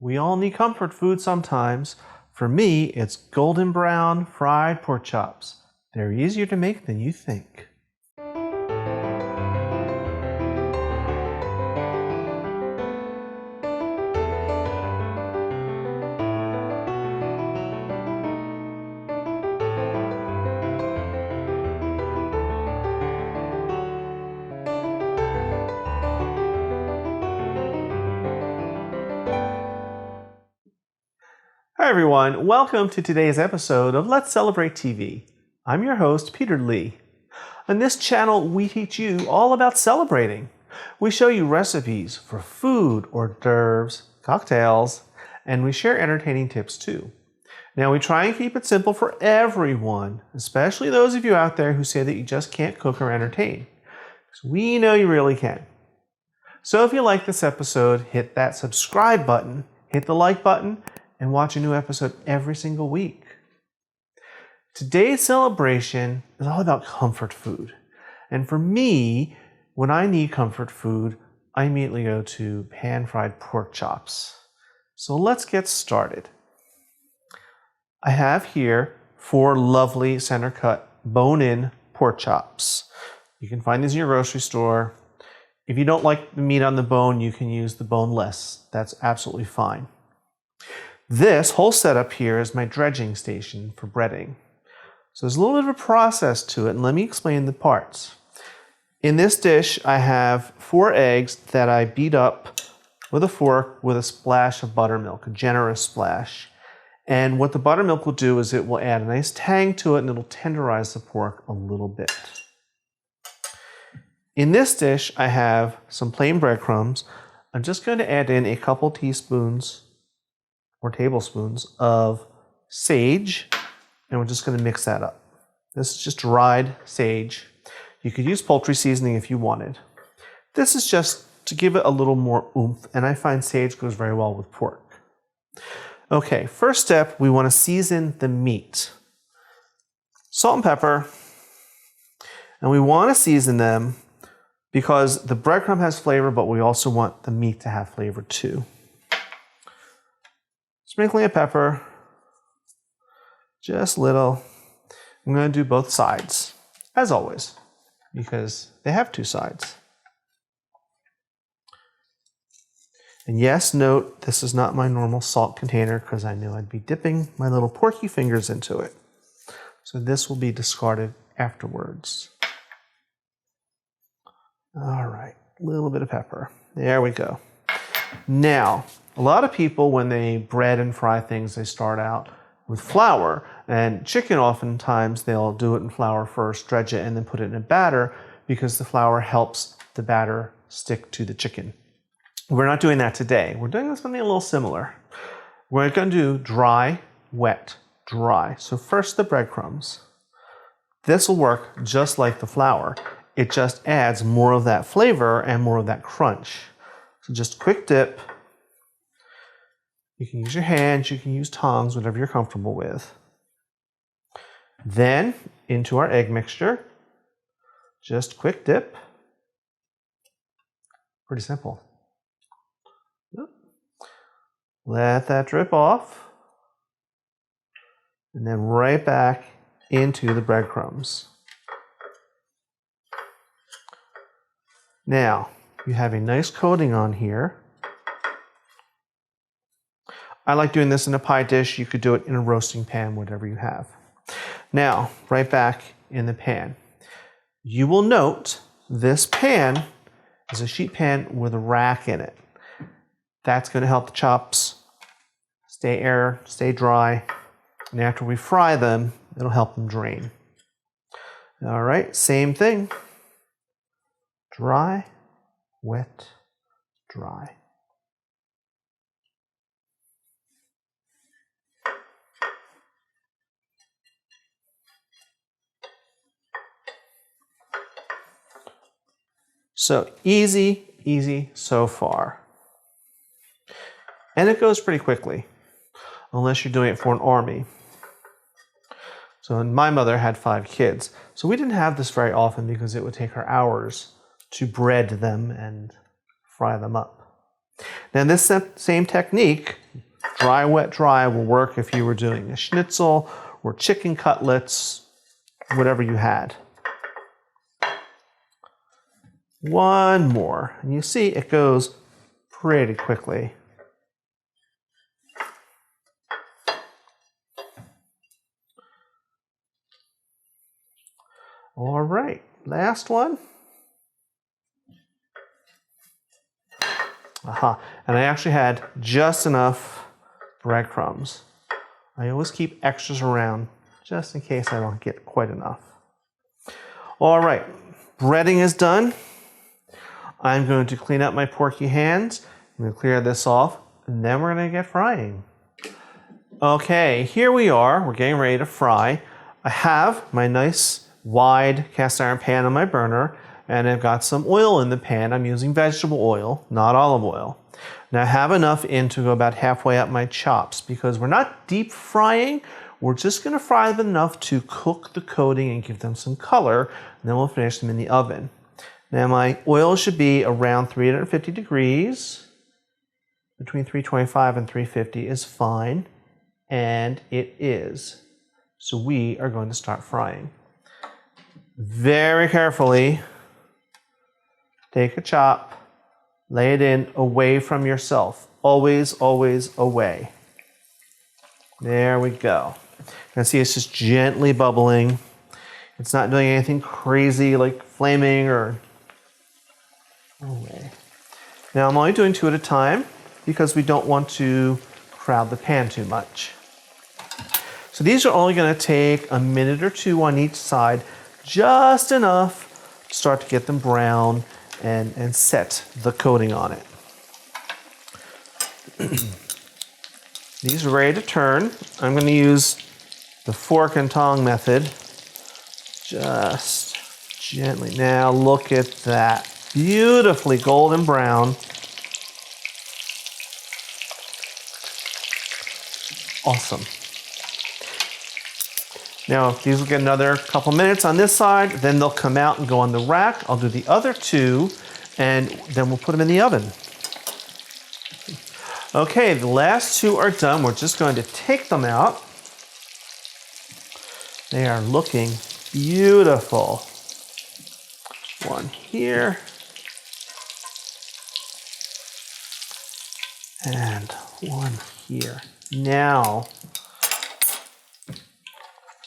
We all need comfort food sometimes. For me, it's golden brown fried pork chops. They're easier to make than you think. Hi everyone, welcome to today's episode of Let's Celebrate TV. I'm your host, Peter Lee. On this channel, we teach you all about celebrating. We show you recipes for food, hors d'oeuvres, cocktails, and we share entertaining tips too. Now we try and keep it simple for everyone, especially those of you out there who say that you just can't cook or entertain. Because we know you really can. So if you like this episode, hit that subscribe button, hit the like button, and watch a new episode every single week. Today's celebration is all about comfort food. And for me, when I need comfort food, I immediately go to pan-fried pork chops. So let's get started. I have here 4 lovely center-cut bone-in pork chops. You can find these in your grocery store. If you don't like the meat on the bone, you can use the boneless. That's absolutely fine. This whole setup here is my dredging station for breading. So there's a little bit of a process to it, and let me explain the parts. In this dish, I have 4 eggs that I beat up with a fork with a splash of buttermilk, a generous splash. And what the buttermilk will do is it will add a nice tang to it, and it'll tenderize the pork a little bit. In this dish, I have some plain breadcrumbs. I'm just going to add in a couple teaspoons or tablespoons of sage, and we're just going to mix that up. This is just dried sage. You could use poultry seasoning if you wanted. This is just to give it a little more oomph, and I find sage goes very well with pork. Okay, first step, we want to season the meat. Salt and pepper, and we want to season them because the breadcrumb has flavor, but we also want the meat to have flavor too. Sprinkling of pepper, just little. I'm going to do both sides, as always, because they have 2 sides. And yes, note, this is not my normal salt container because I knew I'd be dipping my little porky fingers into it. So this will be discarded afterwards. All right, a little bit of pepper. There we go. Now, a lot of people, when they bread and fry things, they start out with flour. And chicken, oftentimes, they'll do it in flour first, dredge it, and then put it in a batter because the flour helps the batter stick to the chicken. We're not doing that today. We're doing something a little similar. We're going to do dry, wet, dry. So first the breadcrumbs. This will work just like the flour. It just adds more of that flavor and more of that crunch. So just quick dip. You can use your hands, you can use tongs, whatever you're comfortable with. Then into our egg mixture. Just quick dip. Pretty simple. Let that drip off. And then right back into the breadcrumbs. Now, you have a nice coating on here. I like doing this in a pie dish. You could do it in a roasting pan, whatever you have. Now, right back in the pan. You will note this pan is a sheet pan with a rack in it. That's going to help the chops stay dry. And after we fry them, it'll help them drain. All right, same thing. Dry, wet, dry. So easy so far. And it goes pretty quickly, unless you're doing it for an army. So my mother had 5 kids. So we didn't have this very often because it would take her hours to bread them and fry them up. Now this same technique, Dry, wet, dry will work if you were doing a schnitzel or chicken cutlets, whatever you had. One more, and you see it goes pretty quickly. All right, last one. Aha, and I actually had just enough breadcrumbs. I always keep extras around just in case I don't get quite enough. All right, breading is done. I'm going to clean up my porky hands. I'm going to clear this off, and then we're going to get frying. Okay, here we are. We're getting ready to fry. I have my nice wide cast iron pan on my burner, and I've got some oil in the pan. I'm using vegetable oil, not olive oil. Now I have enough in to go about halfway up my chops because we're not deep frying. We're just going to fry them enough to cook the coating and give them some color, and then we'll finish them in the oven. Now my oil should be around 350 degrees. Between 325 and 350 is fine, and it is. So we are going to start frying. Very carefully, take a chop, lay it in away from yourself. Always, always away. There we go. You can see it's just gently bubbling. It's not doing anything crazy like flaming or away. Now I'm only doing 2 at a time because we don't want to crowd the pan too much. So these are only going to take a minute or 2 on each side, just enough to start to get them brown and set the coating on it. These are ready to turn. I'm going to use the fork and tongue method. Just gently. Now look at that. Beautifully golden brown. Awesome. Now these will get another couple minutes on this side, then they'll come out and go on the rack. I'll do the other 2, and then we'll put them in the oven. Okay, the last 2 are done. We're just going to take them out. They are looking beautiful. One here. And one here. Now,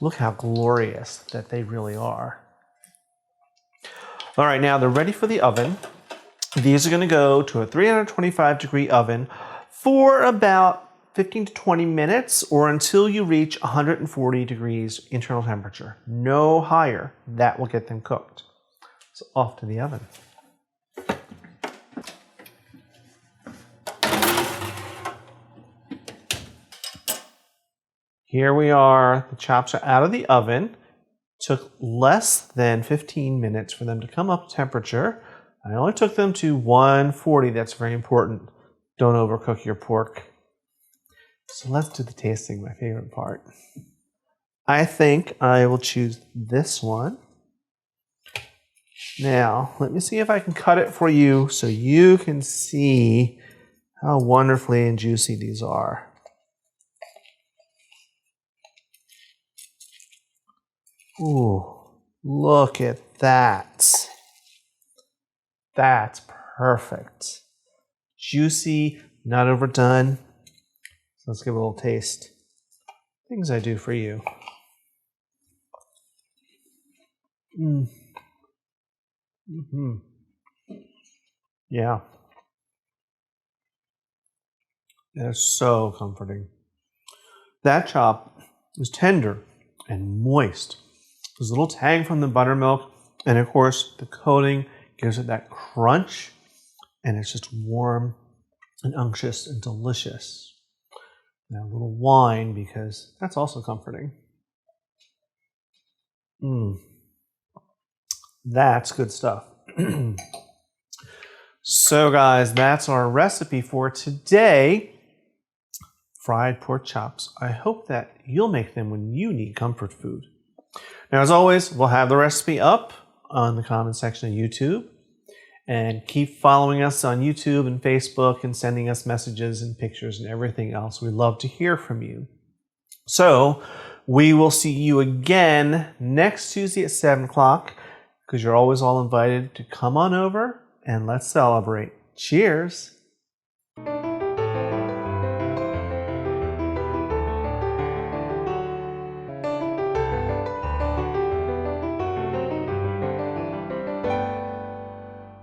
look how glorious that they really are. All right, now they're ready for the oven. These are going to go to a 325 degree oven for about 15 to 20 minutes or until you reach 140 degrees internal temperature. No higher. That will get them cooked. So off to the oven. Here we are. The chops are out of the oven. Took less than 15 minutes for them to come up to temperature. I only took them to 140. That's very important. Don't overcook your pork. So let's do the tasting, my favorite part. I think I will choose this one. Now, let me see if I can cut it for you so you can see how wonderfully and juicy these are. Ooh, look at that. That's perfect. Juicy, not overdone. So let's give it a little taste. Things I do for you. Yeah. That is so comforting. That chop is tender and moist. There's a little tang from the buttermilk, and of course the coating gives it that crunch, and it's just warm and unctuous and delicious. Now a little wine because that's also comforting. That's good stuff. So guys, that's our recipe for today. Fried pork chops. I hope that you'll make them when you need comfort food. Now, as always, we'll have the recipe up on the comment section of YouTube. And keep following us on YouTube and Facebook and sending us messages and pictures and everything else. We love to hear from you. So we will see you again next Tuesday at 7 o'clock, because you're always all invited to come on over and let's celebrate. Cheers.